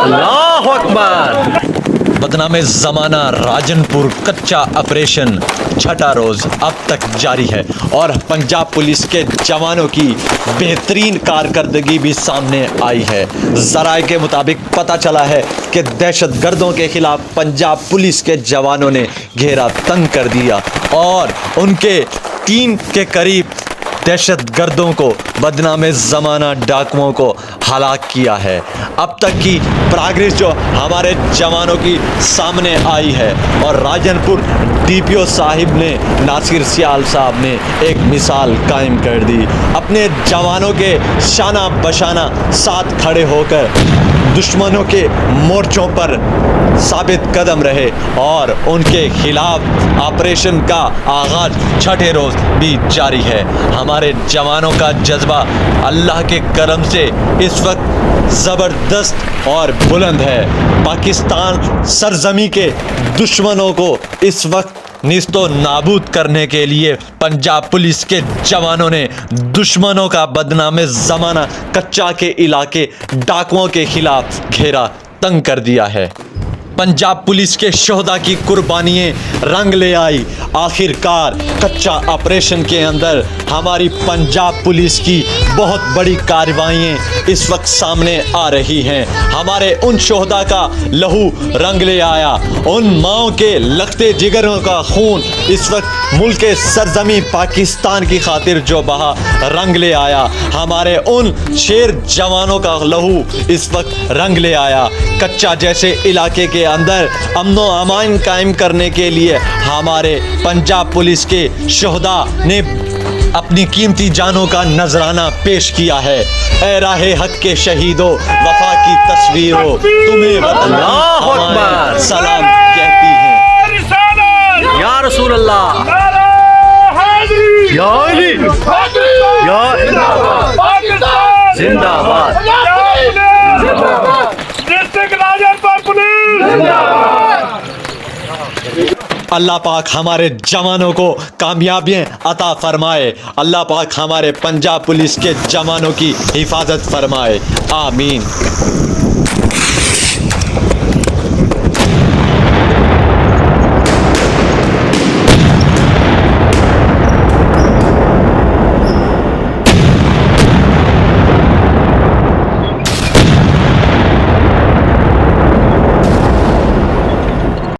अल्लाह अकबर। बदनामे ज़माना राजनपुर कच्चा ऑपरेशन छठा रोज़ अब तक जारी है और पंजाब पुलिस के जवानों की बेहतरीन कारकर्दगी भी सामने आई है। ज़राए के मुताबिक पता चला है कि दहशतगर्दों के खिलाफ पंजाब पुलिस के जवानों ने घेरा तंग कर दिया और उनके 3 के करीब दहशतगर्दों को बदनामे ज़माना डाकुओं को हलाक किया है। अब तक की प्रोग्रेस जो हमारे जवानों की सामने आई है और राजनपुर DPO साहिब ने नासिर सियाल साहब ने एक मिसाल कायम कर दी। अपने जवानों के शाना बशाना साथ खड़े होकर दुश्मनों के मोर्चों पर साबित कदम रहे और उनके खिलाफ ऑपरेशन का आगाज छठे रोज़ भी जारी है। हमारे जवानों का जज्बा अल्लाह के करम से इस वक्त ज़बरदस्त और बुलंद है। पाकिस्तान सरजमी के दुश्मनों को इस वक्त निस्तो नाबूद करने के लिए पंजाब पुलिस के जवानों ने दुश्मनों का बदनामे ज़माना कच्चा के इलाके डाकुओं के खिलाफ घेरा तंग कर दिया है। पंजाब पुलिस के शोहदा की कुर्बानियाँ रंग ले आई। आखिरकार कच्चा ऑपरेशन के अंदर हमारी पंजाब पुलिस की बहुत बड़ी कार्रवाइयाँ इस वक्त सामने आ रही हैं। हमारे उन शोहदा का लहू रंग ले आया, उन माओं के लखते जिगरों का खून इस वक्त मुल्क के सरजमी पाकिस्तान की खातिर जो बहा रंग ले आया। हमारे उन शेर जवानों का लहू इस वक्त रंग ले आया। कच्चा जैसे इलाके के अंदर अमन व अमान कायम करने के लिए हमारे पंजाब पुलिस के शोहदा ने अपनी कीमती जानों का नजराना पेश किया है। ए राहे हक के शहीदों, वफा की तस्वीरों, तुम्हें वतन अमान सलाम कहती हैं। या रसूल अल्लाह, या अली, या जिंदाबाद, अल्लाह पाक हमारे जवानों को कामयाबियाँ अता फरमाए। अल्लाह पाक हमारे पंजाब पुलिस के जवानों की हिफाजत फरमाए। आमीन।